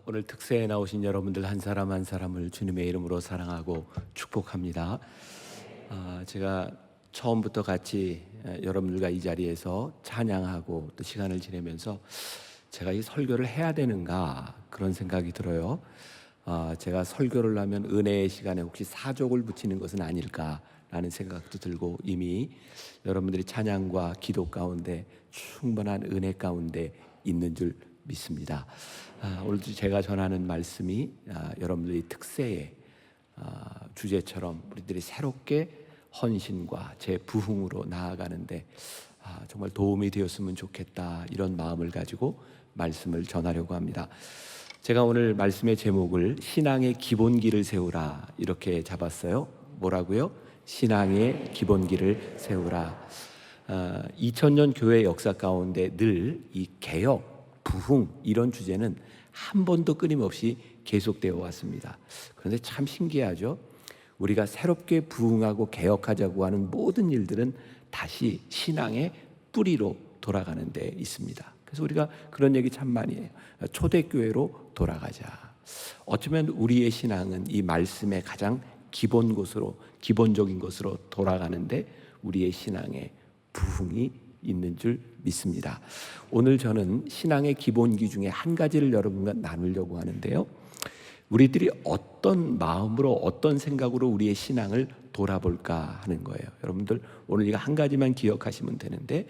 오늘 특세에 나오신 여러분들 한 사람 한 사람을 주님의 이름으로 사랑하고 축복합니다. 제가 처음부터 같이 여러분들과 이 자리에서 찬양하고 또 시간을 지내면서 제가 이 설교를 해야 되는가 그런 생각이 들어요. 제가 설교를 하면 은혜의 시간에 혹시 사족을 붙이는 것은 아닐까라는 생각도 들고 이미 여러분들이 찬양과 기도 가운데 충분한 은혜 가운데 있는 줄 믿습니다. 오늘도 제가 전하는 말씀이 여러분들의 특세의 주제처럼 우리들이 새롭게 헌신과 재부흥으로 나아가는데 정말 도움이 되었으면 좋겠다, 이런 마음을 가지고 말씀을 전하려고 합니다. 제가 오늘 말씀의 제목을 신앙의 기본기를 세우라 이렇게 잡았어요. 뭐라고요? 신앙의 기본기를 세우라. 2000년 교회 역사 가운데 늘 이 개혁, 부흥 이런 주제는 한 번도 끊임없이 계속되어 왔습니다. 그런데 참 신기하죠. 우리가 새롭게 부흥하고 개혁하자고 하는 모든 일들은 다시 신앙의 뿌리로 돌아가는 데 있습니다. 그래서 우리가 그런 얘기 참 많이 해요. 초대교회로 돌아가자. 어쩌면 우리의 신앙은 이 말씀의 가장 기본적인 것으로 돌아가는데 우리의 신앙의 부흥이 있는 줄 믿습니다. 오늘 저는 신앙의 기본기 중에 한 가지를 여러분과 나누려고 하는데요. 우리들이 어떤 마음으로 어떤 생각으로 우리의 신앙을 돌아볼까 하는 거예요. 여러분들 오늘 이거 한 가지만 기억하시면 되는데,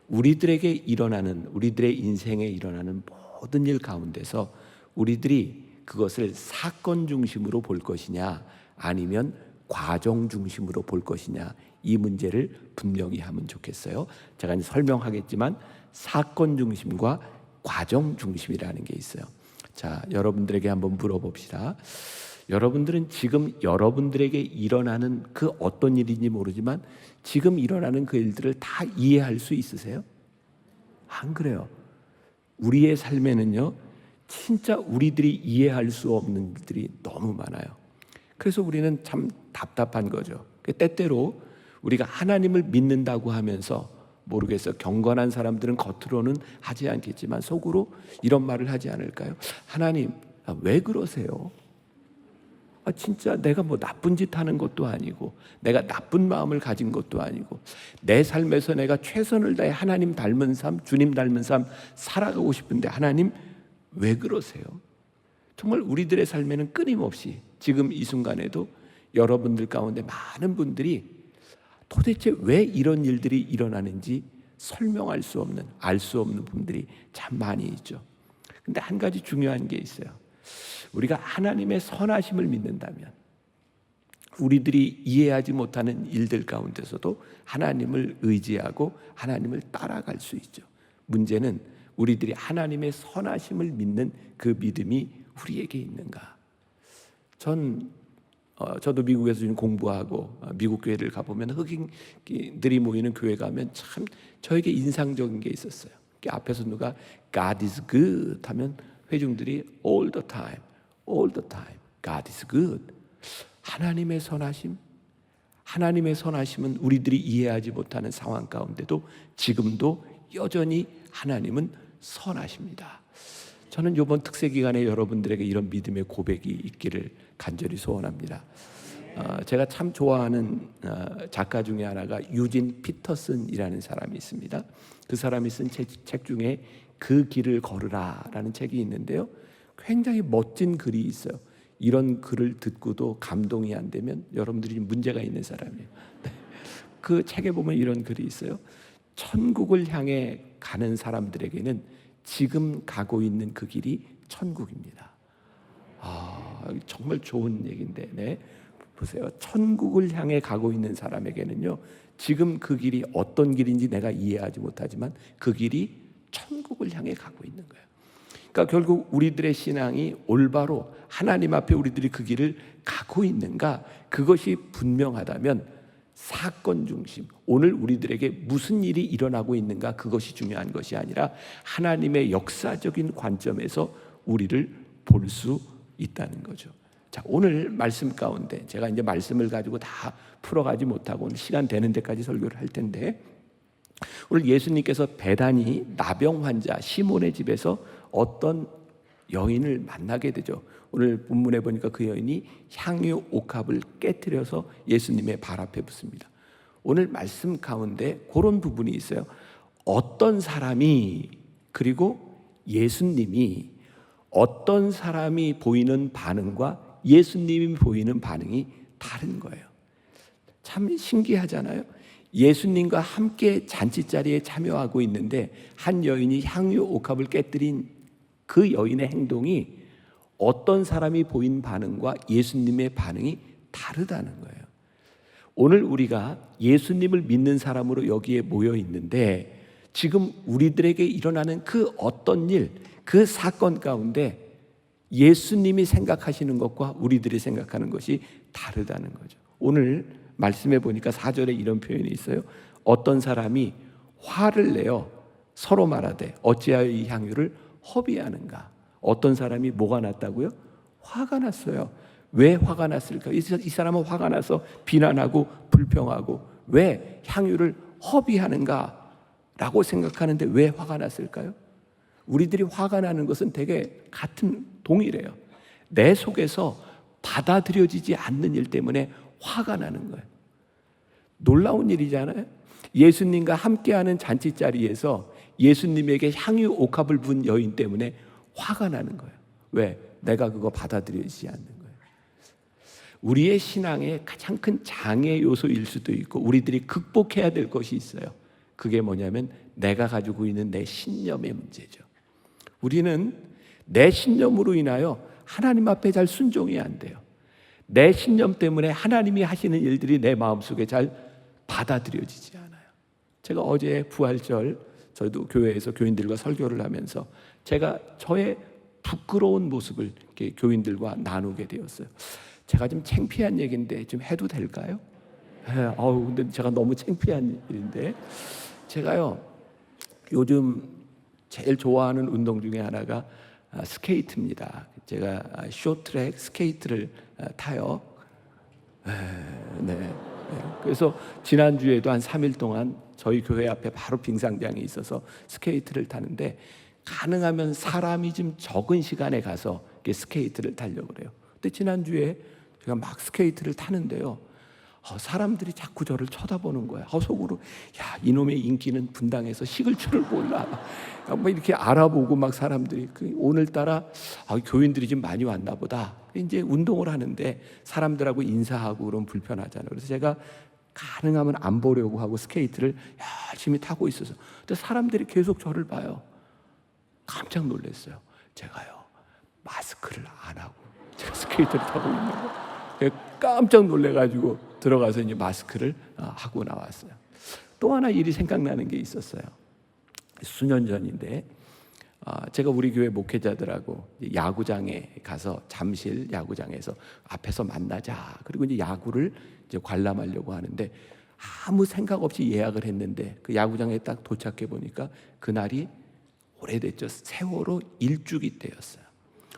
우리들에게 일어나는, 우리들의 인생에 일어나는 모든 일 가운데서 우리들이 그것을 사건 중심으로 볼 것이냐 아니면 과정 중심으로 볼 것이냐, 이 문제를 분명히 하면 좋겠어요. 제가 이제 설명하겠지만 사건 중심과 과정 중심이라는 게 있어요. 자, 여러분들에게 한번 물어봅시다. 여러분들은 지금 여러분들에게 일어나는 그 어떤 일인지 모르지만 지금 일어나는 그 일들을 다 이해할 수 있으세요? 안 그래요. 우리의 삶에는요, 진짜 우리들이 이해할 수 없는 일들이 너무 많아요. 그래서 우리는 참 답답한 거죠. 때때로 우리가 하나님을 믿는다고 하면서 모르겠어요. 경건한 사람들은 겉으로는 하지 않겠지만 속으로 이런 말을 하지 않을까요? 하나님, 왜 그러세요? 진짜 내가 뭐 나쁜 짓 하는 것도 아니고 내가 나쁜 마음을 가진 것도 아니고 내 삶에서 내가 최선을 다해 하나님 닮은 삶, 주님 닮은 삶 살아가고 싶은데 하나님 왜 그러세요? 정말 우리들의 삶에는 끊임없이 지금 이 순간에도 여러분들 가운데 많은 분들이 도대체 왜 이런 일들이 일어나는지 설명할 수 없는, 알 수 없는 분들이 참 많이 있죠. 근데 한 가지 중요한 게 있어요. 우리가 하나님의 선하심을 믿는다면 우리들이 이해하지 못하는 일들 가운데서도 하나님을 의지하고 하나님을 따라갈 수 있죠. 문제는 우리들이 하나님의 선하심을 믿는 그 믿음이 우리에게 있는가? 저도 미국에서 지금 공부하고 미국 교회를 가보면 흑인들이 모이는 교회 가면 참 저에게 인상적인 게 있었어요. 앞에서 누가 God is good 하면 회중들이 all the time God is good. 하나님의 선하심은 우리들이 이해하지 못하는 상황 가운데도 지금도 여전히 하나님은 선하십니다. 저는 이번 특세 기간에 여러분들에게 이런 믿음의 고백이 있기를 간절히 소원합니다. 제가 참 좋아하는 작가 중에 하나가 유진 피터슨이라는 사람이 있습니다. 그 사람이 쓴 책 중에 그 길을 걸으라라는 책이 있는데요, 굉장히 멋진 글이 있어요. 이런 글을 듣고도 감동이 안 되면 여러분들이 문제가 있는 사람이에요. 그 책에 보면 이런 글이 있어요. 천국을 향해 가는 사람들에게는 지금 가고 있는 그 길이 천국입니다. 정말 좋은 얘기인데, 네. 보세요. 천국을 향해 가고 있는 사람에게는요, 지금 그 길이 어떤 길인지 내가 이해하지 못하지만 그 길이 천국을 향해 가고 있는 거예요. 그러니까 결국 우리들의 신앙이 올바로 하나님 앞에 우리들이 그 길을 가고 있는가, 그것이 분명하다면 사건 중심, 오늘 우리들에게 무슨 일이 일어나고 있는가, 그것이 중요한 것이 아니라 하나님의 역사적인 관점에서 우리를 볼 수 있다는 거죠. 자, 오늘 말씀 가운데 제가 이제 말씀을 가지고 다 풀어가지 못하고 오늘 시간 되는 데까지 설교를 할 텐데, 오늘 예수님께서 베다니 나병 환자 시몬의 집에서 어떤 여인을 만나게 되죠. 오늘 본문에 보니까 그 여인이 향유 옥합을 깨뜨려서 예수님의 발 앞에 붓습니다. 오늘 말씀 가운데 그런 부분이 있어요. 어떤 사람이, 그리고 예수님이, 어떤 사람이 보이는 반응과 예수님이 보이는 반응이 다른 거예요. 참 신기하잖아요. 예수님과 함께 잔치자리에 참여하고 있는데 한 여인이 향유 옥합을 깨뜨린 그 여인의 행동이 어떤 사람이 보인 반응과 예수님의 반응이 다르다는 거예요. 오늘 우리가 예수님을 믿는 사람으로 여기에 모여 있는데 지금 우리들에게 일어나는 그 어떤 일, 그 사건 가운데 예수님이 생각하시는 것과 우리들이 생각하는 것이 다르다는 거죠. 오늘 말씀해 보니까 4절에 이런 표현이 있어요. 어떤 사람이 화를 내어 서로 말하되 어찌하여 이 향유를 허비하는가. 어떤 사람이 뭐가 났다고요? 화가 났어요. 왜 화가 났을까? 이 사람은 화가 나서 비난하고 불평하고 왜 향유를 허비하는가 라고 생각하는데 왜 화가 났을까요? 우리들이 화가 나는 것은 되게 같은 동일해요. 내 속에서 받아들여지지 않는 일 때문에 화가 나는 거예요. 놀라운 일이잖아요. 예수님과 함께하는 잔치자리에서 예수님에게 향유 옥합을 분 여인 때문에 화가 나는 거예요. 왜? 내가 그거 받아들여지지 않는 거예요. 우리의 신앙의 가장 큰 장애 요소일 수도 있고 우리들이 극복해야 될 것이 있어요. 그게 뭐냐면 내가 가지고 있는 내 신념의 문제죠. 우리는 내 신념으로 인하여 하나님 앞에 잘 순종이 안 돼요. 내 신념 때문에 하나님이 하시는 일들이 내 마음속에 잘 받아들여지지 않아요. 제가 어제 부활절 저희도 교회에서 교인들과 설교를 하면서 제가 저의 부끄러운 모습을 이렇게 교인들과 나누게 되었어요. 제가 좀 창피한 얘기인데 좀 해도 될까요? 근데 제가 너무 창피한 일인데 제가요 요즘 제일 좋아하는 운동 중에 하나가 스케이트입니다. 제가 쇼트트랙 스케이트를 타요. 네. 그래서 지난주에도 한 3일 동안 저희 교회 앞에 바로 빙상장이 있어서 스케이트를 타는데 가능하면 사람이 좀 적은 시간에 가서 스케이트를 타려고 그래요. 근데 지난주에 제가 막 스케이트를 타는데요. 사람들이 자꾸 저를 쳐다보는 거예요. 속으로 야 이놈의 인기는 분당에서 식을 줄을 몰라. 막 이렇게 알아보고 막 사람들이 오늘따라 교인들이 좀 많이 왔나 보다. 이제 운동을 하는데 사람들하고 인사하고 그러면 불편하잖아요. 그래서 제가 가능하면 안 보려고 하고 스케이트를 열심히 타고 있어서 근데 사람들이 계속 저를 봐요. 깜짝 놀랐어요. 제가요 마스크를 안 하고 제가 스케이트를 타고 있는 거예요. 깜짝 놀래가지고 들어가서 이제 마스크를 하고 나왔어요. 또 하나 일이 생각나는 게 있었어요. 수년 전인데 제가 우리 교회 목회자들하고 야구장에 가서 잠실 야구장에서 앞에서 만나자. 그리고 이제 야구를 이제 관람하려고 하는데 아무 생각 없이 예약을 했는데 그 야구장에 딱 도착해 보니까 그날이 오래됐죠. 세월호 일주기 때였어요.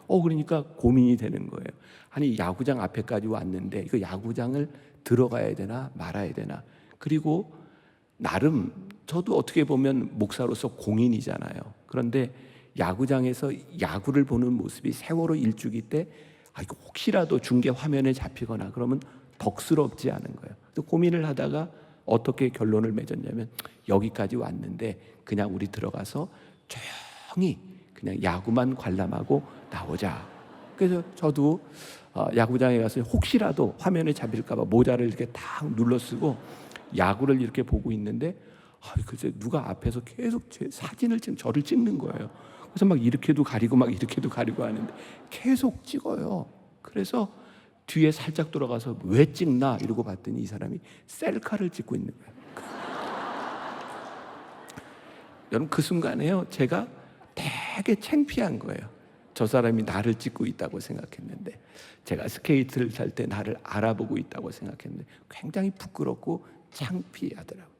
그러니까 고민이 되는 거예요. 아니 야구장 앞에까지 왔는데 이거 야구장을 들어가야 되나 말아야 되나. 그리고 나름 저도 어떻게 보면 목사로서 공인이잖아요. 그런데 야구장에서 야구를 보는 모습이 세월호 일주기 때 이거 혹시라도 중계 화면에 잡히거나 그러면 덕스럽지 않은 거예요. 또 고민을 하다가 어떻게 결론을 맺었냐면 여기까지 왔는데 그냥 우리 들어가서 조용히 그냥 야구만 관람하고 나오자. 그래서 저도 야구장에 가서 혹시라도 화면에 잡힐까 봐 모자를 이렇게 딱 눌러 쓰고 야구를 이렇게 보고 있는데 글쎄 누가 앞에서 계속 제 사진을 저를 찍는 거예요. 그래서 막 이렇게도 가리고 막 이렇게도 가리고 하는데 계속 찍어요. 그래서 뒤에 살짝 돌아가서 왜 찍나 이러고 봤더니 이 사람이 셀카를 찍고 있는 거예요. 여러분 그 순간에요 제가 되게 창피한 거예요. 저 사람이 나를 찍고 있다고 생각했는데 제가 스케이트를 탈 때 나를 알아보고 있다고 생각했는데 굉장히 부끄럽고 창피하더라고요.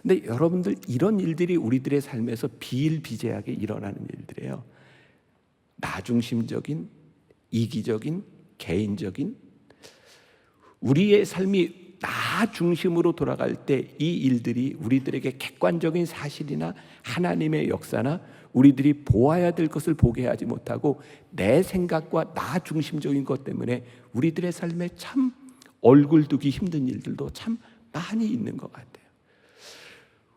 근데 여러분들 이런 일들이 우리들의 삶에서 비일비재하게 일어나는 일들이에요. 나중심적인, 이기적인, 개인적인 우리의 삶이 나 중심으로 돌아갈 때 이 일들이 우리들에게 객관적인 사실이나 하나님의 역사나 우리들이 보아야 될 것을 보게 하지 못하고 내 생각과 나 중심적인 것 때문에 우리들의 삶에 참 얼굴 두기 힘든 일들도 참 많이 있는 것 같아요.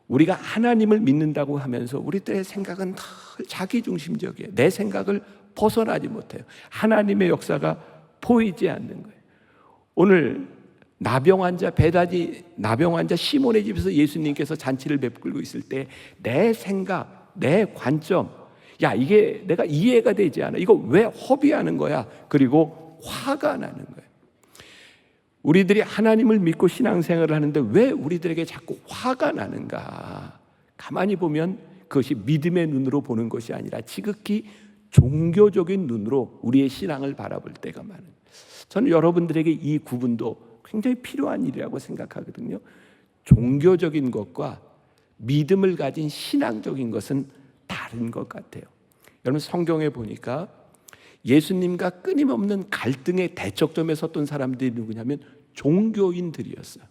우리가 하나님을 믿는다고 하면서 우리들의 생각은 늘 자기중심적이에요. 내 생각을 벗어나지 못해요. 하나님의 역사가 보이지 않는 거예요. 오늘 나병 환자 시몬의 집에서 예수님께서 잔치를 베풀고 있을 때 내 생각, 내 관점, 야 이게 내가 이해가 되지 않아. 이거 왜 허비하는 거야? 그리고 화가 나는 거예요. 우리들이 하나님을 믿고 신앙생활을 하는데 왜 우리들에게 자꾸 화가 나는가? 가만히 보면 그것이 믿음의 눈으로 보는 것이 아니라 지극히 종교적인 눈으로 우리의 신앙을 바라볼 때가 많아요. 저는 여러분들에게 이 구분도 굉장히 필요한 일이라고 생각하거든요. 종교적인 것과 믿음을 가진 신앙적인 것은 다른 것 같아요. 여러분 성경에 보니까 예수님과 끊임없는 갈등의 대척점에 섰던 사람들이 누구냐면 종교인들이었어요.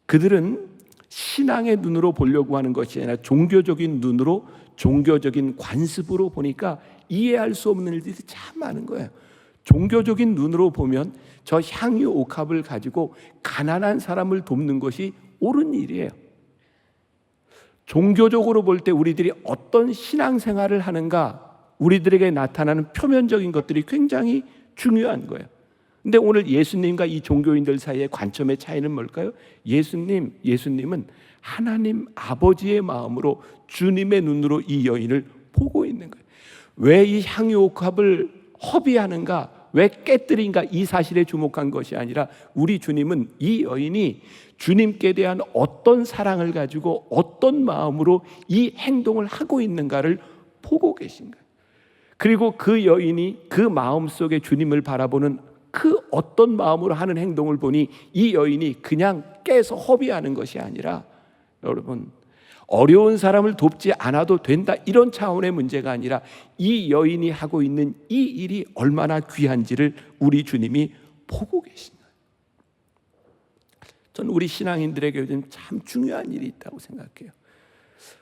그들은 신앙의 눈으로 보려고 하는 것이 아니라 종교적인 눈으로, 종교적인 관습으로 보니까 이해할 수 없는 일들이 참 많은 거예요. 종교적인 눈으로 보면 저 향유 옥합을 가지고 가난한 사람을 돕는 것이 옳은 일이에요. 종교적으로 볼 때 우리들이 어떤 신앙생활을 하는가, 우리들에게 나타나는 표면적인 것들이 굉장히 중요한 거예요. 근데 오늘 예수님과 이 종교인들 사이의 관점의 차이는 뭘까요? 예수님은 하나님 아버지의 마음으로 주님의 눈으로 이 여인을 보고 있는 거예요. 왜 이 향유옥합을 허비하는가, 왜 깨뜨린가, 이 사실에 주목한 것이 아니라 우리 주님은 이 여인이 주님께 대한 어떤 사랑을 가지고 어떤 마음으로 이 행동을 하고 있는가를 보고 계신 거예요. 그리고 그 여인이 그 마음속에 주님을 바라보는 그 어떤 마음으로 하는 행동을 보니 이 여인이 그냥 깨서 허비하는 것이 아니라, 여러분 어려운 사람을 돕지 않아도 된다 이런 차원의 문제가 아니라 이 여인이 하고 있는 이 일이 얼마나 귀한지를 우리 주님이 보고 계신 거예요. 저는 우리 신앙인들에게 요즘 참 중요한 일이 있다고 생각해요.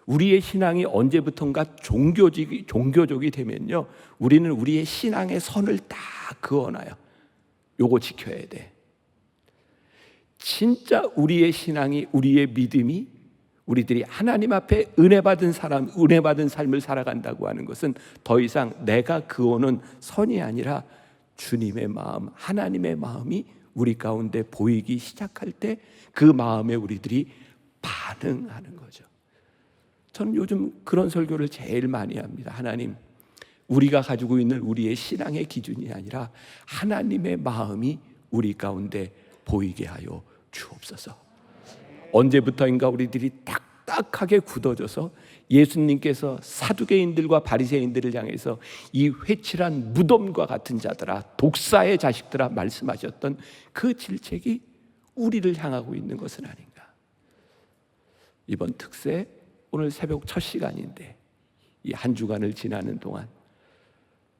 우리의 신앙이 언제부턴가 종교적이 되면요, 우리는 우리의 신앙의 선을 딱 그어놔요. 요거 지켜야 돼. 진짜 우리의 신앙이, 우리의 믿음이 우리들이 하나님 앞에 은혜 받은 삶을 살아간다고 하는 것은 더 이상 내가 그어놓은 선이 아니라 주님의 마음, 하나님의 마음이 우리 가운데 보이기 시작할 때 그 마음에 우리들이 반응하는 거죠. 저는 요즘 그런 설교를 제일 많이 합니다. 하나님, 우리가 가지고 있는 우리의 신앙의 기준이 아니라 하나님의 마음이 우리 가운데 보이게 하여 주옵소서. 언제부터인가 우리들이 딱딱하게 굳어져서 예수님께서 사두개인들과 바리새인들을 향해서 이 회칠한 무덤과 같은 자들아, 독사의 자식들아 말씀하셨던 그 질책이 우리를 향하고 있는 것은 아닌가. 이번 특세 오늘 새벽 첫 시간인데 이 한 주간을 지나는 동안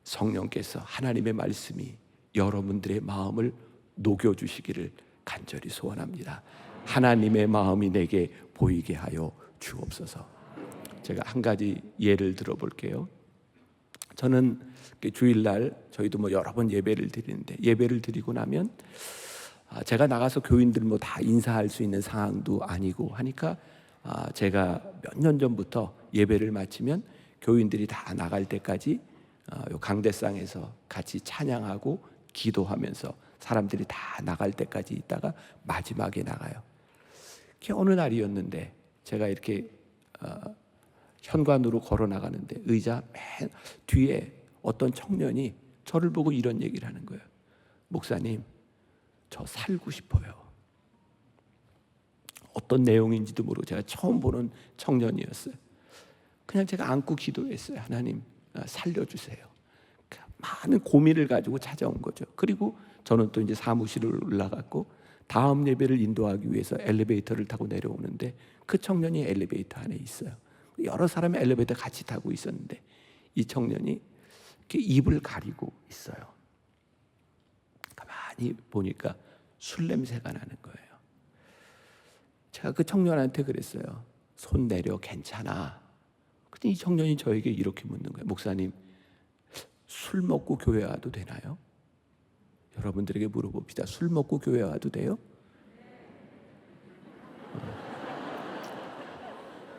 성령께서 하나님의 말씀이 여러분들의 마음을 녹여주시기를 간절히 소원합니다. 하나님의 마음이 내게 보이게 하여 주옵소서. 제가 한 가지 예를 들어볼게요. 저는 주일날 저희도 여러 번 예배를 드리는데, 예배를 드리고 나면 제가 나가서 교인들 다 인사할 수 있는 상황도 아니고 하니까 제가 몇 년 전부터 예배를 마치면 교인들이 다 나갈 때까지 요 강대상에서 같이 찬양하고 기도하면서 사람들이 다 나갈 때까지 있다가 마지막에 나가요. 그게 어느 날이었는데 제가 이렇게 현관으로 걸어 나가는데 의자 맨 뒤에 어떤 청년이 저를 보고 이런 얘기를 하는 거예요. 목사님, 저 살고 싶어요. 어떤 내용인지도 모르고 제가 처음 보는 청년이었어요. 그냥 제가 안고 기도했어요. 하나님, 살려주세요. 많은 고민을 가지고 찾아온 거죠. 그리고 저는 또 이제 사무실을 올라갔고 다음 예배를 인도하기 위해서 엘리베이터를 타고 내려오는데 그 청년이 엘리베이터 안에 있어요. 여러 사람이 엘리베이터 같이 타고 있었는데 이 청년이 이렇게 입을 가리고 있어요. 가만히 보니까 술 냄새가 나는 거예요. 제가 그 청년한테 그랬어요. 손 내려, 괜찮아. 근데 이 청년이 저에게 이렇게 묻는 거예요. 목사님, 술 먹고 교회 와도 되나요? 여러분들에게 물어봅시다. 술 먹고 교회 와도 돼요?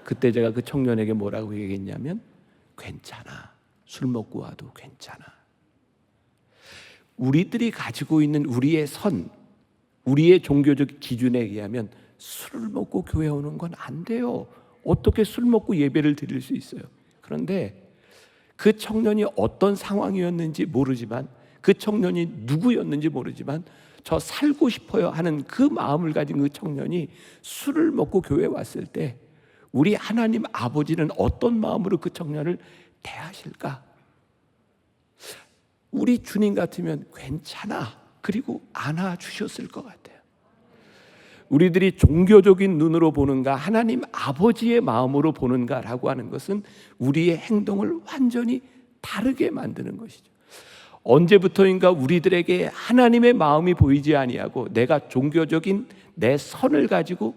그때 제가 그 청년에게 뭐라고 얘기했냐면, 괜찮아. 술 먹고 와도 괜찮아. 우리들이 가지고 있는 우리의 선, 우리의 종교적 기준에 의하면 술을 먹고 교회 오는 건 안 돼요. 어떻게 술 먹고 예배를 드릴 수 있어요? 그런데 그 청년이 어떤 상황이었는지 모르지만, 그 청년이 누구였는지 모르지만, 저 살고 싶어요 하는 그 마음을 가진 그 청년이 술을 먹고 교회에 왔을 때 우리 하나님 아버지는 어떤 마음으로 그 청년을 대하실까? 우리 주님 같으면 괜찮아, 그리고 안아주셨을 것 같아요. 우리들이 종교적인 눈으로 보는가, 하나님 아버지의 마음으로 보는가라고 하는 것은 우리의 행동을 완전히 다르게 만드는 것이죠. 언제부터인가 우리들에게 하나님의 마음이 보이지 아니하고 내가 종교적인 내 선을 가지고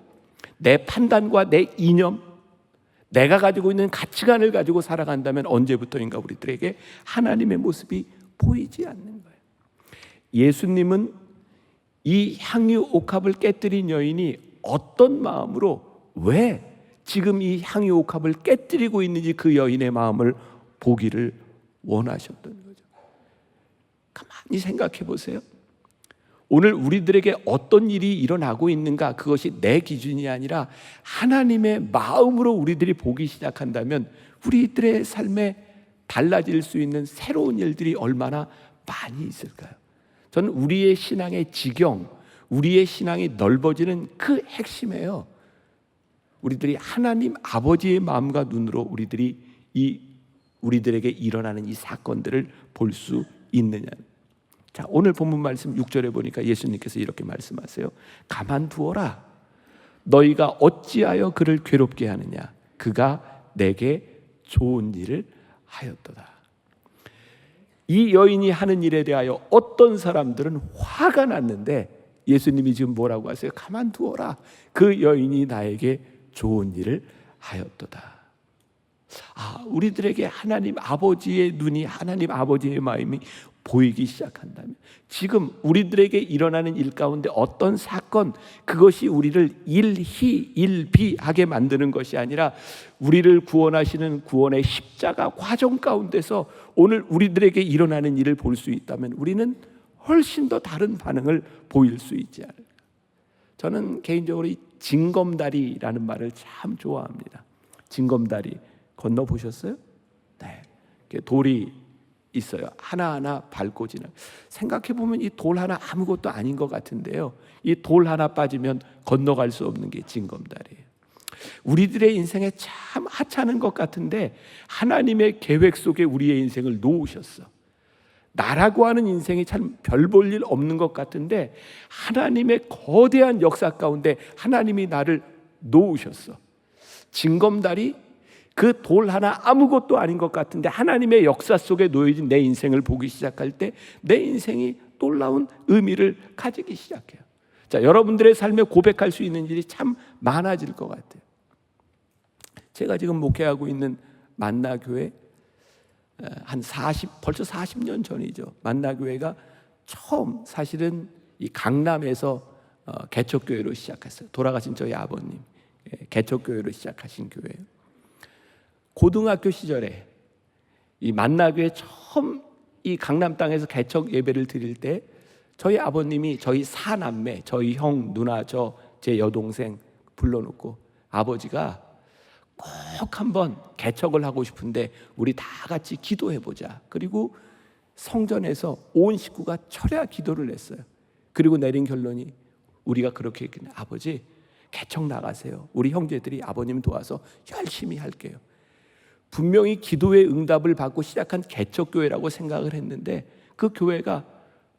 내 판단과 내 이념, 내가 가지고 있는 가치관을 가지고 살아간다면 언제부터인가 우리들에게 하나님의 모습이 보이지 않는 거예요. 예수님은 이 향유 옥합을 깨뜨린 여인이 어떤 마음으로, 왜 지금 이 향유 옥합을 깨뜨리고 있는지 그 여인의 마음을 보기를 원하셨던 거죠. 가만히 생각해 보세요. 오늘 우리들에게 어떤 일이 일어나고 있는가, 그것이 내 기준이 아니라 하나님의 마음으로 우리들이 보기 시작한다면 우리들의 삶에 달라질 수 있는 새로운 일들이 얼마나 많이 있을까요? 저는 우리의 신앙의 지경, 우리의 신앙이 넓어지는 그 핵심이에요. 우리들이 하나님 아버지의 마음과 눈으로 우리들에게 일어나는 이 사건들을 볼 수 있느냐. 자, 오늘 본문 말씀 6절에 보니까 예수님께서 이렇게 말씀하세요. 가만두어라. 너희가 어찌하여 그를 괴롭게 하느냐. 그가 내게 좋은 일을 하였도다. 이 여인이 하는 일에 대하여 어떤 사람들은 화가 났는데 예수님이 지금 뭐라고 하세요? 가만두어라. 그 여인이 나에게 좋은 일을 하였도다. 우리들에게 하나님 아버지의 눈이, 하나님 아버지의 마음이 보이기 시작한다면, 지금 우리들에게 일어나는 일 가운데 어떤 사건, 그것이 우리를 일희일비하게 만드는 것이 아니라 우리를 구원하시는 구원의 십자가 과정 가운데서 오늘 우리들에게 일어나는 일을 볼 수 있다면 우리는 훨씬 더 다른 반응을 보일 수 있지 않을까. 저는 개인적으로 이 징검다리라는 말을 참 좋아합니다. 징검다리 건너보셨어요? 네, 돌이 있어요. 하나하나 밟고 지나. 생각해보면 이 돌 하나 아무것도 아닌 것 같은데요, 이 돌 하나 빠지면 건너갈 수 없는 게 징검다리예요. 우리들의 인생에 참 하찮은 것 같은데 하나님의 계획 속에 우리의 인생을 놓으셨어. 나라고 하는 인생이 참 별 볼 일 없는 것 같은데 하나님의 거대한 역사 가운데 하나님이 나를 놓으셨어. 징검다리, 그 돌 하나 아무것도 아닌 것 같은데 하나님의 역사 속에 놓여진 내 인생을 보기 시작할 때 내 인생이 놀라운 의미를 가지기 시작해요. 자, 여러분들의 삶에 고백할 수 있는 일이 참 많아질 것 같아요. 제가 지금 목회하고 있는 만나교회, 벌써 40년 전이죠. 만나교회가 처음 사실은 이 강남에서 개척교회로 시작했어요. 돌아가신 저희 아버님 개척교회로 시작하신 교회예요. 고등학교 시절에 이 만나교회 처음 이 강남 땅에서 개척 예배를 드릴 때 저희 아버님이 저희 사남매, 저희 형, 누나, 제 여동생 불러놓고 아버지가 꼭 한번 개척을 하고 싶은데 우리 다 같이 기도해보자. 그리고 성전에서 온 식구가 철야 기도를 했어요. 그리고 내린 결론이 우리가 그렇게 했겠네. 아버지, 개척 나가세요. 우리 형제들이 아버님 도와서 열심히 할게요. 분명히 기도의 응답을 받고 시작한 개척교회라고 생각을 했는데 그 교회가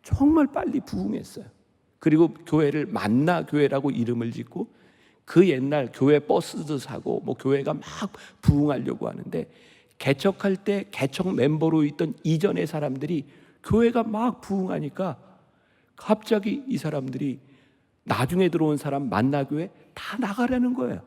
정말 빨리 부흥했어요. 그리고 교회를 만나교회라고 이름을 짓고 그 옛날 교회 버스도 사고 교회가 막 부흥하려고 하는데 개척할 때 개척 멤버로 있던 이전의 사람들이 교회가 막 부흥하니까 갑자기 이 사람들이 나중에 들어온 사람 만나교회 다 나가라는 거예요.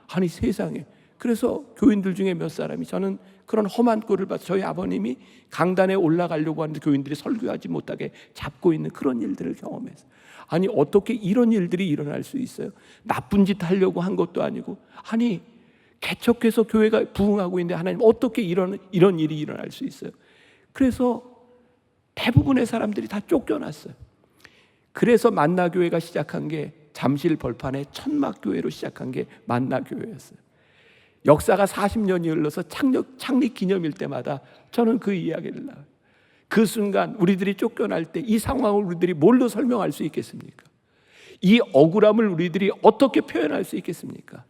아니 세상에. 그래서 교인들 중에 몇 사람이, 저는 그런 험한 꼴을 봐서 저희 아버님이 강단에 올라가려고 하는데 교인들이 설교하지 못하게 잡고 있는 그런 일들을 경험했어요. 아니 어떻게 이런 일들이 일어날 수 있어요? 나쁜 짓 하려고 한 것도 아니고, 아니 개척해서 교회가 부흥하고 있는데 하나님 어떻게 이런 일이 일어날 수 있어요? 그래서 대부분의 사람들이 다 쫓겨났어요. 그래서 만나교회가 시작한 게 잠실 벌판의 천막교회로 시작한 게 만나교회였어요. 역사가 40년이 흘러서 창립 기념일 때마다 저는 그 이야기를 나와요. 그 순간 우리들이 쫓겨날 때 이 상황을 우리들이 뭘로 설명할 수 있겠습니까? 이 억울함을 우리들이 어떻게 표현할 수 있겠습니까?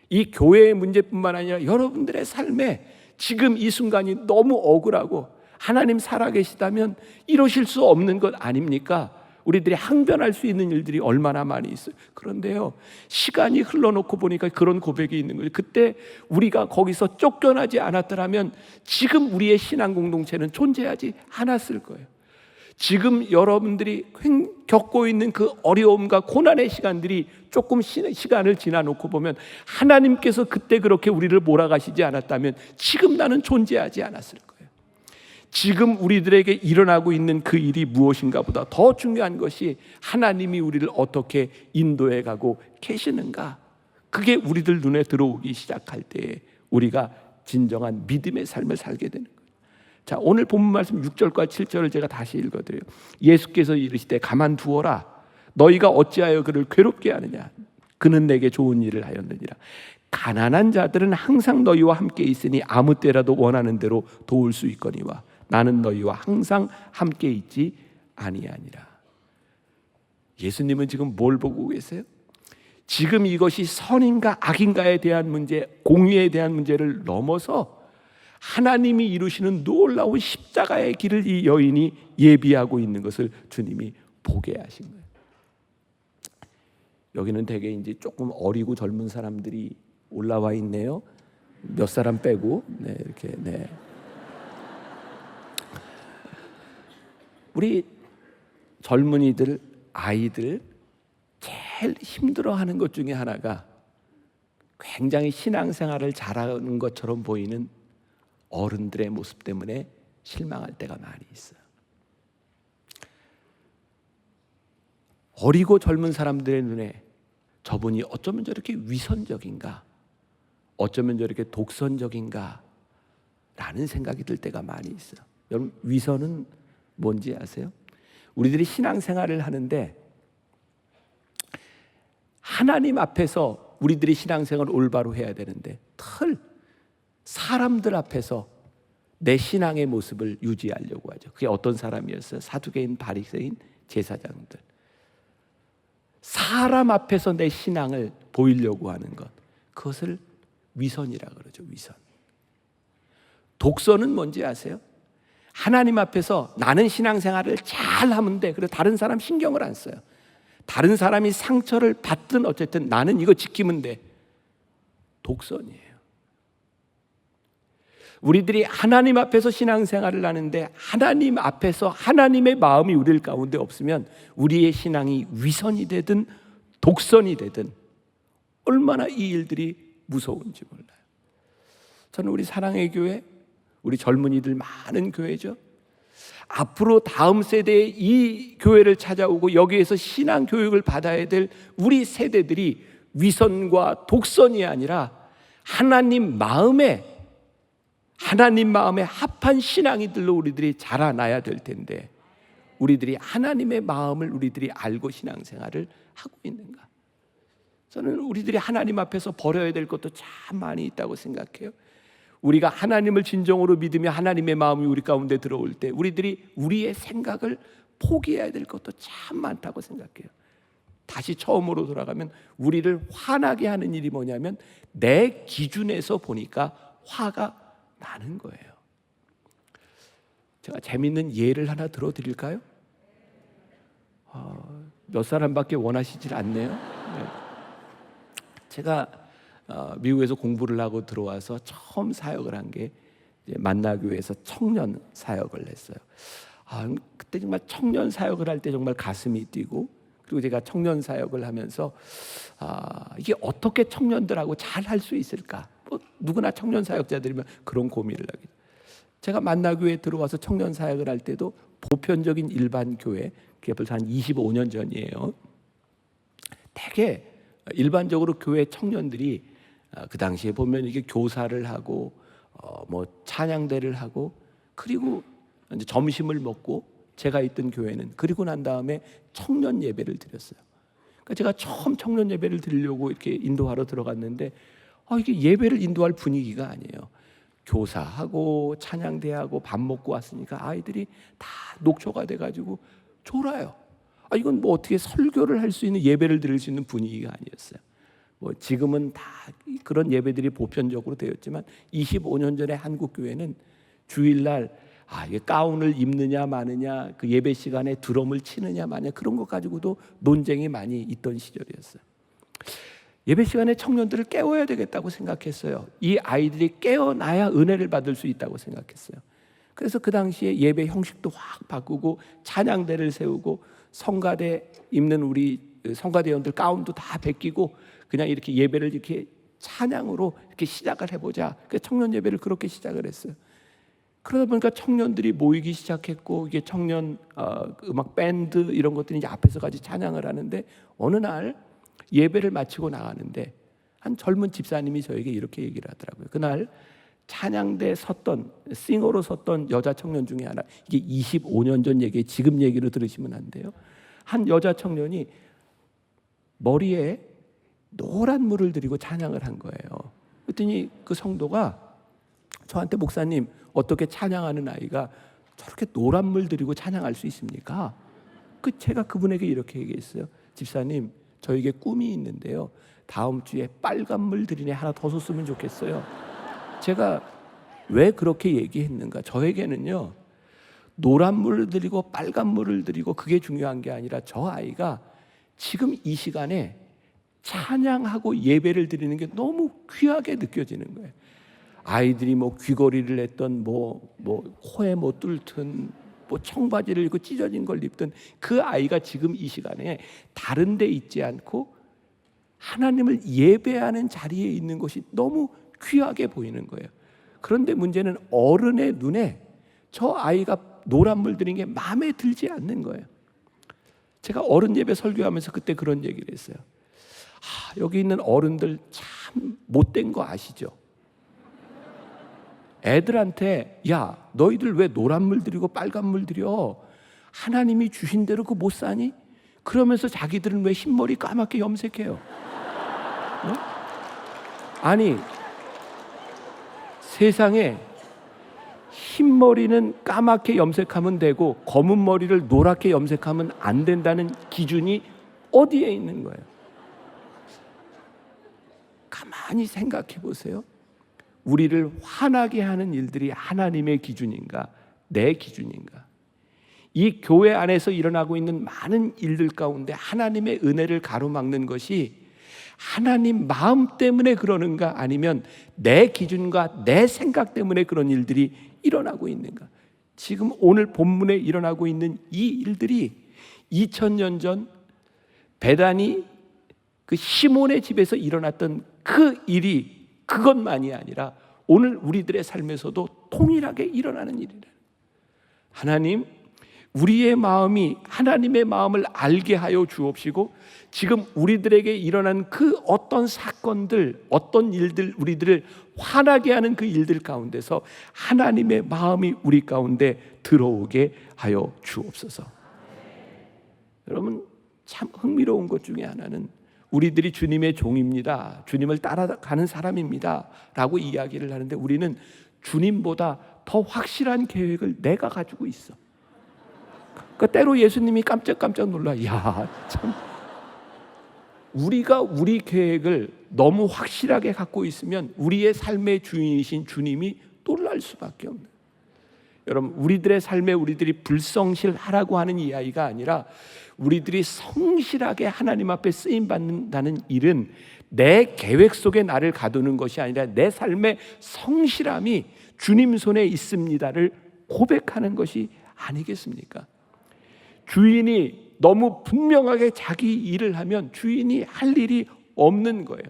이 교회의 문제뿐만 아니라 여러분들의 삶에 지금 이 순간이 너무 억울하고 하나님 살아계시다면 이러실 수 없는 것 아닙니까? 우리들이 항변할 수 있는 일들이 얼마나 많이 있어요. 그런데요, 시간이 흘러놓고 보니까 그런 고백이 있는 거예요. 그때 우리가 거기서 쫓겨나지 않았더라면 지금 우리의 신앙 공동체는 존재하지 않았을 거예요. 지금 여러분들이 겪고 있는 그 어려움과 고난의 시간들이 조금 시간을 지나놓고 보면 하나님께서 그때 그렇게 우리를 몰아가시지 않았다면 지금 나는 존재하지 않았을 거예요. 지금 우리들에게 일어나고 있는 그 일이 무엇인가 보다 더 중요한 것이 하나님이 우리를 어떻게 인도해 가고 계시는가. 그게 우리들 눈에 들어오기 시작할 때에 우리가 진정한 믿음의 삶을 살게 되는 거예요. 자, 오늘 본문 말씀 6절과 7절을 제가 다시 읽어드려요. 예수께서 이르시되 가만두어라. 너희가 어찌하여 그를 괴롭게 하느냐. 그는 내게 좋은 일을 하였느니라. 가난한 자들은 항상 너희와 함께 있으니 아무 때라도 원하는 대로 도울 수 있거니와 나는 너희와 항상 함께 있지 아니하니라. 예수님은 지금 뭘 보고 계세요? 지금 이것이 선인가 악인가에 대한 문제, 공의에 대한 문제를 넘어서 하나님이 이루시는 놀라운 십자가의 길을 이 여인이 예비하고 있는 것을 주님이 보게 하신 거예요. 여기는 되게 이제 조금 어리고 젊은 사람들이 올라와 있네요. 몇 사람 빼고, 네, 이렇게, 네. 우리 젊은이들, 아이들 제일 힘들어하는 것 중에 하나가 굉장히 신앙생활을 잘하는 것처럼 보이는 어른들의 모습 때문에 실망할 때가 많이 있어요. 어리고 젊은 사람들의 눈에 저분이 어쩌면 저렇게 위선적인가, 어쩌면 저렇게 독선적인가 라는 생각이 들 때가 많이 있어요. 여러분, 위선은 뭔지 아세요? 우리들이 신앙생활을 하는데 하나님 앞에서 우리들이 신앙생활을 올바로 해야 되는데 사람들 앞에서 내 신앙의 모습을 유지하려고 하죠. 그게 어떤 사람이었어요? 사두개인, 바리새인, 제사장들. 사람 앞에서 내 신앙을 보이려고 하는 것, 그것을 위선이라 그러죠. 위선. 독선은 뭔지 아세요? 하나님 앞에서 나는 신앙생활을 잘 하면 돼. 그래서 다른 사람 신경을 안 써요. 다른 사람이 상처를 받든 어쨌든 나는 이거 지키면 돼. 독선이에요. 우리들이 하나님 앞에서 신앙생활을 하는데 하나님 앞에서 하나님의 마음이 우리 가운데 없으면 우리의 신앙이 위선이 되든 독선이 되든 얼마나 이 일들이 무서운지 몰라요. 저는 우리 사랑의 교회, 우리 젊은이들 많은 교회죠. 앞으로 다음 세대에 이 교회를 찾아오고 여기에서 신앙 교육을 받아야 될 우리 세대들이 위선과 독선이 아니라 하나님 마음에 합한 신앙이들로 우리들이 자라나야 될 텐데 우리들이 하나님의 마음을 우리들이 알고 신앙생활을 하고 있는가? 저는 우리들이 하나님 앞에서 버려야 될 것도 참 많이 있다고 생각해요. 우리가 하나님을 진정으로 믿으며 하나님의 마음이 우리 가운데 들어올 때 우리들이 우리의 생각을 포기해야 될 것도 참 많다고 생각해요. 다시 처음으로 돌아가면 우리를 화나게 하는 일이 뭐냐면 내 기준에서 보니까 화가 나는 거예요. 제가 재밌는 예를 하나 들어드릴까요? 몇 사람밖에 원하시질 않네요. 네. 제가 미국에서 공부를 하고 들어와서 처음 사역을 한 게 만나교회에서 청년 사역을 했어요. 그때 정말 청년 사역을 할 때 정말 가슴이 뛰고 그리고 제가 청년 사역을 하면서 이게 어떻게 청년들하고 잘 할 수 있을까? 뭐 누구나 청년 사역자들이면 그런 고민을 하게. 제가 만나교회에 들어와서 청년 사역을 할 때도 보편적인 일반 교회, 그게 벌써 한 25년 전이에요. 되게 일반적으로 교회 청년들이 그 당시에 보면 이게 교사를 하고 뭐 찬양대를 하고 그리고 이제 점심을 먹고 제가 있던 교회는 그리고 난 다음에 청년 예배를 드렸어요. 그러니까 제가 처음 청년 예배를 드리려고 이렇게 인도하러 들어갔는데 이게 예배를 인도할 분위기가 아니에요. 교사하고 찬양대하고 밥 먹고 왔으니까 아이들이 다 녹초가 돼가지고 졸아요. 이건 뭐 어떻게 설교를 할 수 있는 예배를 드릴 수 있는 분위기가 아니었어요. 뭐 지금은 다 그런 예배들이 보편적으로 되었지만 25년 전에 한국 교회는 주일날 이게 가운을 입느냐 마느냐, 그 예배 시간에 드럼을 치느냐 마느냐 그런 것 가지고도 논쟁이 많이 있던 시절이었어요. 예배 시간에 청년들을 깨워야 되겠다고 생각했어요. 이 아이들이 깨어나야 은혜를 받을 수 있다고 생각했어요. 그래서 그 당시에 예배 형식도 확 바꾸고 찬양대를 세우고 성가대 입는 우리 성가대원들 가운도 다 벗기고 그냥 이렇게 예배를 이렇게 찬양으로 이렇게 시작을 해보자. 그래서 청년 예배를 그렇게 시작을 했어요. 그러다 보니까 청년들이 모이기 시작했고 이게 청년 음악 밴드 이런 것들이 이제 앞에서까지 찬양을 하는데 어느 날 예배를 마치고 나가는데 한 젊은 집사님이 저에게 이렇게 얘기를 하더라고요. 그날 찬양대 섰던 싱어로 섰던 여자 청년 중에 하나, 이게 25년 전 얘기, 지금 얘기로 들으시면 안 돼요. 한 여자 청년이 머리에 노란 물을 들이고 찬양을 한 거예요. 그랬더니 그 성도가 저한테 목사님 어떻게 찬양하는 아이가 저렇게 노란 물 들이고 찬양할 수 있습니까? 제가 그분에게 이렇게 얘기했어요. 집사님 저에게 꿈이 있는데요. 다음 주에 빨간 물 들이네 하나 더 줬으면 좋겠어요. 제가 왜 그렇게 얘기했는가? 저에게는요 노란 물을 들이고 빨간 물을 들이고 그게 중요한 게 아니라 저 아이가 지금 이 시간에 찬양하고 예배를 드리는 게 너무 귀하게 느껴지는 거예요. 아이들이 뭐 귀걸이를 했던 뭐 코에 뭐 뚫든 뭐 청바지를 입고 찢어진 걸 입든 그 아이가 지금 이 시간에 다른 데 있지 않고 하나님을 예배하는 자리에 있는 것이 너무 귀하게 보이는 거예요. 그런데 문제는 어른의 눈에 저 아이가 노란물 들인 게 마음에 들지 않는 거예요. 제가 어른 예배 설교하면서 그때 그런 얘기를 했어요. 여기 있는 어른들 참 못된 거 아시죠? 애들한테 야 너희들 왜 노란물 들이고 빨간물 들여? 하나님이 주신 대로 그거 못 사니? 그러면서 자기들은 왜 흰머리 까맣게 염색해요? 아니 세상에 흰머리는 까맣게 염색하면 되고 검은 머리를 노랗게 염색하면 안 된다는 기준이 어디에 있는 거예요? 가만히 생각해 보세요. 우리를 화나게 하는 일들이 하나님의 기준인가 내 기준인가? 이 교회 안에서 일어나고 있는 많은 일들 가운데 하나님의 은혜를 가로막는 것이 하나님 마음 때문에 그러는가 아니면 내 기준과 내 생각 때문에 그런 일들이 일어나고 있는가? 지금 오늘 본문에 일어나고 있는 이 일들이 2000년 전 베다니 그 시몬의 집에서 일어났던 그 일이 그것만이 아니라 오늘 우리들의 삶에서도 동일하게 일어나는 일이라. 하나님, 우리의 마음이 하나님의 마음을 알게 하여 주옵시고 지금 우리들에게 일어난 그 어떤 사건들, 어떤 일들, 우리들을 화나게 하는 그 일들 가운데서 하나님의 마음이 우리 가운데 들어오게 하여 주옵소서. 여러분, 참 흥미로운 것 중에 하나는 우리들이 주님의 종입니다, 주님을 따라가는 사람입니다 라고 이야기를 하는데 우리는 주님보다 더 확실한 계획을 내가 가지고 있어. 그러니까 때로 예수님이 깜짝깜짝 놀라. 야, 참 우리가 우리 계획을 너무 확실하게 갖고 있으면 우리의 삶의 주인이신 주님이 놀랄 수밖에 없는. 여러분, 우리들의 삶에 우리들이 불성실하라고 하는 이야기가 아니라 우리들이 성실하게 하나님 앞에 쓰임 받는다는 일은 내 계획 속에 나를 가두는 것이 아니라 내 삶의 성실함이 주님 손에 있습니다를 고백하는 것이 아니겠습니까? 주인이 너무 분명하게 자기 일을 하면 주인이 할 일이 없는 거예요.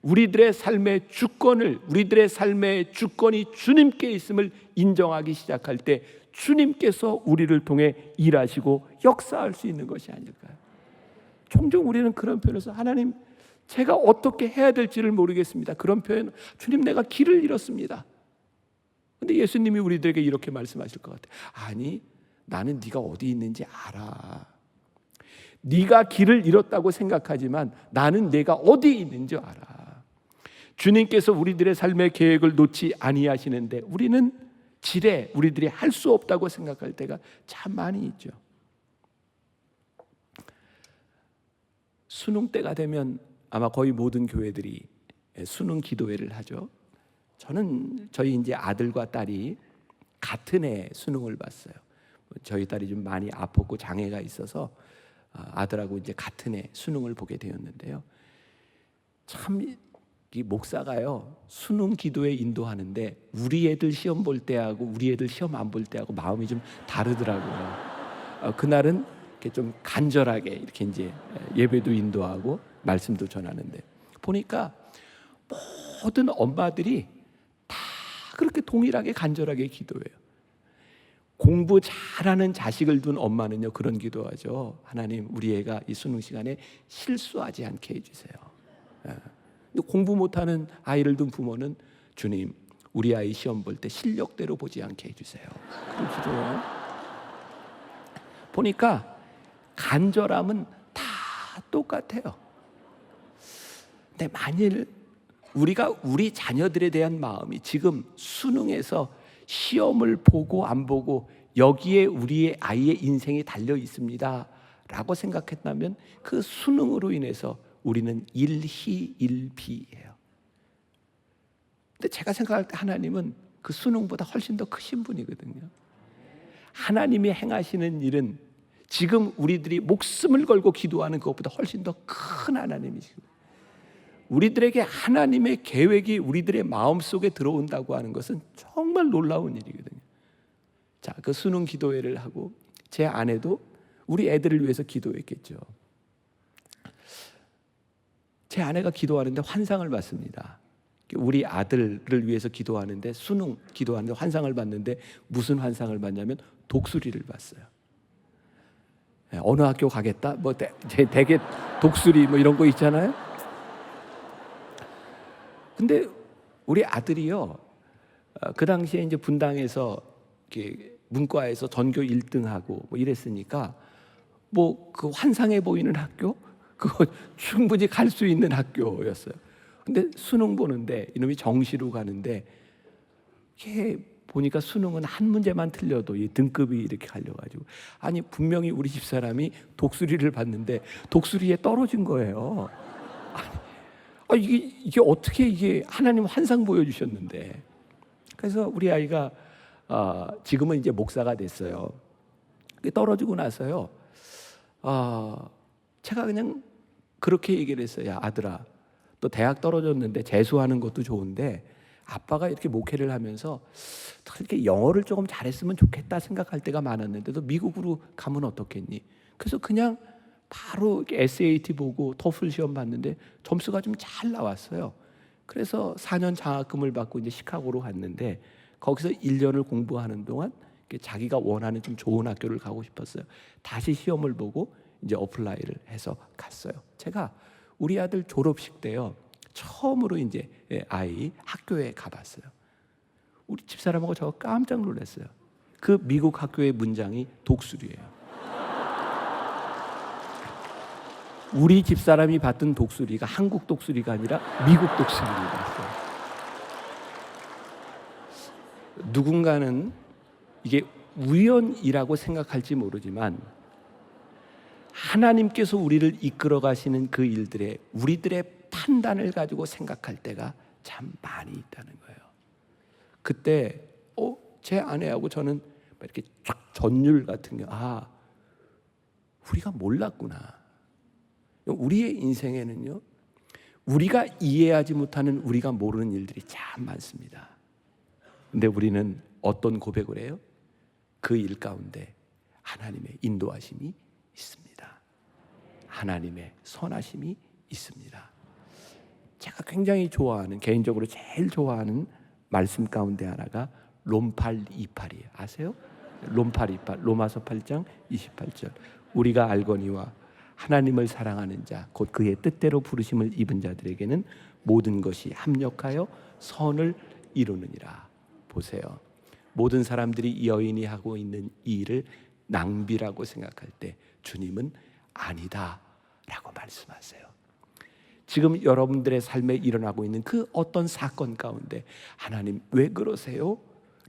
우리들의 삶의 주권을, 우리들의 삶의 주권이 주님께 있음을 인정하기 시작할 때 주님께서 우리를 통해 일하시고 역사할 수 있는 것이 아닐까요? 종종 우리는 그런 표현에서 하나님, 제가 어떻게 해야 될지를 모르겠습니다. 그런 표현, 주님 내가 길을 잃었습니다. 근데 예수님이 우리들에게 이렇게 말씀하실 것 같아요. 아니, 나는 네가 어디 있는지 알아. 네가 길을 잃었다고 생각하지만 나는 내가 어디 있는지 알아. 주님께서 우리들의 삶의 계획을 놓지 아니하시는데 우리는 지레 우리들이 할 수 없다고 생각할 때가 참 많이 있죠. 수능 때가 되면 아마 거의 모든 교회들이 수능 기도회를 하죠. 저는 저희 이제 아들과 딸이 같은 해 수능을 봤어요. 저희 딸이 좀 많이 아팠고 장애가 있어서 아들하고 이제 같은 해 수능을 보게 되었는데요. 참 이 목사가요 수능 기도에 인도하는데 우리 애들 시험 볼 때하고 우리 애들 시험 안 볼 때하고 마음이 좀 다르더라고요. 그날은 이렇게 좀 간절하게 이렇게 이제 예배도 인도하고 말씀도 전하는데 보니까 모든 엄마들이 다 그렇게 동일하게 간절하게 기도해요. 공부 잘하는 자식을 둔 엄마는요 그런 기도하죠. 하나님, 우리 애가 이 수능 시간에 실수하지 않게 해주세요. 공부 못하는 아이를 둔 부모는 주님, 우리 아이 시험 볼 때 실력대로 보지 않게 해주세요. 그런 기도해요. 보니까 간절함은 다 똑같아요. 근데 만일 우리가 우리 자녀들에 대한 마음이 지금 수능에서 시험을 보고 안 보고 여기에 우리의 아이의 인생이 달려 있습니다 라고 생각했다면 그 수능으로 인해서 우리는 일희일비예요. 근데 제가 생각할 때 하나님은 그 수능보다 훨씬 더 크신 분이거든요. 하나님이 행하시는 일은 지금 우리들이 목숨을 걸고 기도하는 것보다 훨씬 더 큰 하나님이시고, 우리들에게 하나님의 계획이 우리들의 마음속에 들어온다고 하는 것은 정말 놀라운 일이거든요. 자, 그 수능 기도회를 하고 제 아내도 우리 애들을 위해서 기도했겠죠. 제 아내가 기도하는데 환상을 봤습니다. 우리 아들을 위해서 기도하는데 수능 기도하는데 환상을 봤는데 무슨 환상을 봤냐면 독수리를 봤어요. 어느 학교 가겠다? 뭐 대개 독수리 뭐 이런 거 있잖아요. 근데 우리 아들이요, 그 당시에 이제 분당에서 문과에서 전교 1등하고 뭐 이랬으니까 뭐 그 환상해 보이는 학교, 그거 충분히 갈 수 있는 학교였어요. 근데 수능 보는데 이놈이 정시로 가는데 이게 보니까 수능은 한 문제만 틀려도 이 등급이 이렇게 갈려가지고, 아니 분명히 우리 집 사람이 독수리를 봤는데 독수리에 떨어진 거예요. 아니, 이게 어떻게 이게 하나님 환상 보여주셨는데. 그래서 우리 아이가 지금은 이제 목사가 됐어요. 떨어지고 나서요, 제가 그냥 그렇게 얘기를 했어요. 야, 아들아, 또 대학 떨어졌는데 재수하는 것도 좋은데 아빠가 이렇게 목회를 하면서 이렇게 영어를 조금 잘했으면 좋겠다 생각할 때가 많았는데 너 미국으로 가면 어떻겠니? 그래서 그냥 바로 SAT 보고 토플 시험 봤는데 점수가 좀 잘 나왔어요. 그래서 4년 장학금을 받고 이제 시카고로 갔는데 거기서 1년을 공부하는 동안 자기가 원하는 좀 좋은 학교를 가고 싶었어요. 다시 시험을 보고 이제 어플라이를 해서 갔어요. 제가 우리 아들 졸업식 때요, 처음으로 이제 아이 학교에 가봤어요. 우리 집사람하고 저 깜짝 놀랐어요. 그 미국 학교의 문장이 독수리예요. 우리 집사람이 봤던 독수리가 한국 독수리가 아니라 미국 독수리를 봤어요. 누군가는 이게 우연이라고 생각할지 모르지만 하나님께서 우리를 이끌어 가시는 그 일들에 우리들의 판단을 가지고 생각할 때가 참 많이 있다는 거예요. 그때 제 아내하고 저는 이렇게 쫙 전율 같은 게, 우리가 몰랐구나. 우리의 인생에는요, 우리가 이해하지 못하는, 우리가 모르는 일들이 참 많습니다. 근데 우리는 어떤 고백을 해요? 그 일 가운데 하나님의 인도하심이 있습니다. 하나님의 선하심이 있습니다. 제가 굉장히 좋아하는, 개인적으로 제일 좋아하는 말씀 가운데 하나가 롬8 28이에요. 아세요? 롬8 28, 로마서 8장 28절. 우리가 알거니와 하나님을 사랑하는 자, 곧 그의 뜻대로 부르심을 입은 자들에게는 모든 것이 합력하여 선을 이루느니라. 보세요. 모든 사람들이 이 여인이 하고 있는 이 일을 낭비라고 생각할 때 주님은 아니다 라고 말씀하세요. 지금 여러분들의 삶에 일어나고 있는 그 어떤 사건 가운데 하나님 왜 그러세요?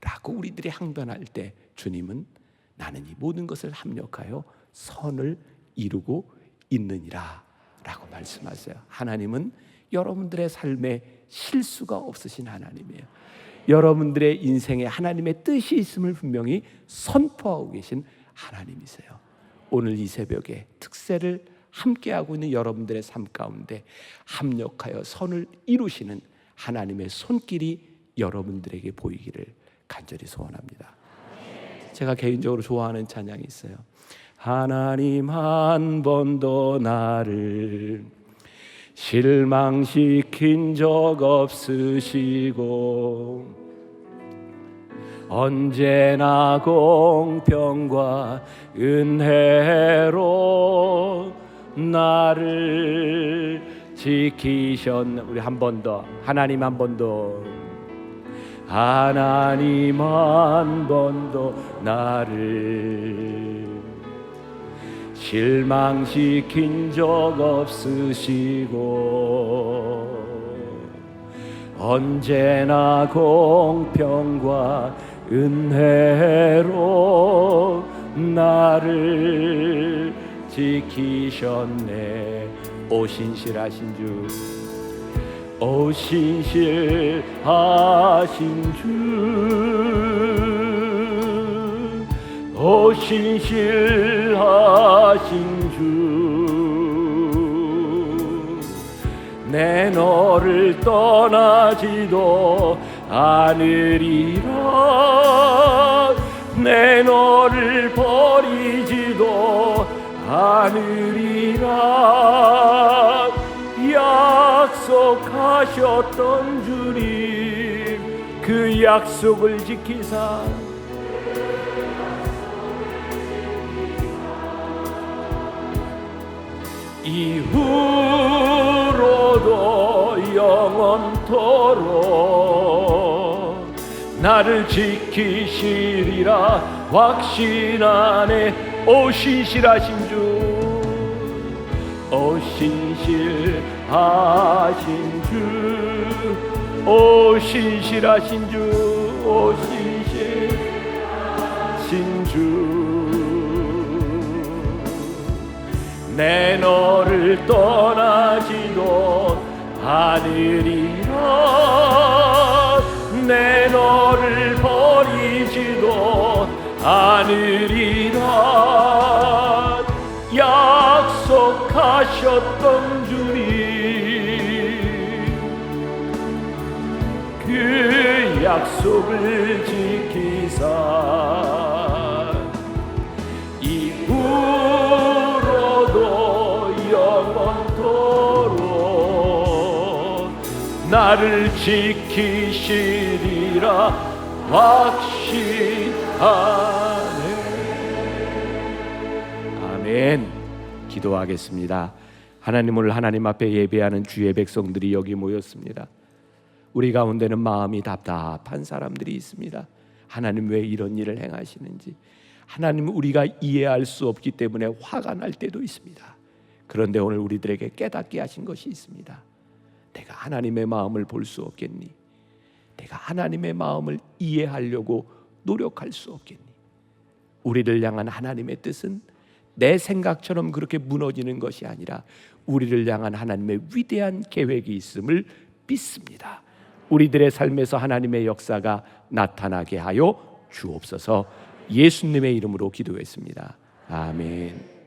라고 우리들이 항변할 때 주님은 나는 이 모든 것을 합력하여 선을 이루고 있느니라 라고 말씀하세요. 하나님은 여러분들의 삶에 실수가 없으신 하나님이에요. 여러분들의 인생에 하나님의 뜻이 있음을 분명히 선포하고 계신 하나님이세요. 오늘 이 새벽에 특세를 함께하고 있는 여러분들의 삶 가운데 합력하여 선을 이루시는 하나님의 손길이 여러분들에게 보이기를 간절히 소원합니다. 제가 개인적으로 좋아하는 찬양이 있어요. 하나님 한 번도 나를 실망시킨 적 없으시고 언제나 공평과 은혜로 나를 지키셨네. 우리 한 번 더. 하나님 한 번 더. 하나님 한 번도 나를 실망시킨 적 없으시고 언제나 공평과 은혜로 나를 지키셨네. 오 신실하신 주, 오 신실하신 주, 오 신실하신 주, 내 너를 떠나지도 않으리라, 내 너를 버리지도 않으리라. 약속하셨던 주님, 그 약속을 지키사 이후로도 영원토록 나를 지키시리라 확신하네. 오 신실하신 주, 오 신실하신 주, 오 신실하신 주, 오 신실하신 주, 내 너를 떠나지도 않으리라, 내 너를 버리지도 않으리라. 약속하셨던 주님, 그 약속을 지키사 이후로도 영원토록 나를 지키시리라 확신하네. 아멘. 기도하겠습니다. 하나님, 오늘 하나님 앞에 예배하는 주의 백성들이 여기 모였습니다. 우리 가운데는 마음이 답답한 사람들이 있습니다. 하나님 왜 이런 일을 행하시는지, 하나님 우리가 이해할 수 없기 때문에 화가 날 때도 있습니다. 그런데 오늘 우리들에게 깨닫게 하신 것이 있습니다. 내가 하나님의 마음을 볼 수 없겠니? 내가 하나님의 마음을 이해하려고 노력할 수 없겠니? 우리를 향한 하나님의 뜻은 내 생각처럼 그렇게 무너지는 것이 아니라 우리를 향한 하나님의 위대한 계획이 있음을 믿습니다. 우리들의 삶에서 하나님의 역사가 나타나게 하여 주옵소서. 예수님의 이름으로 기도했습니다. 아멘.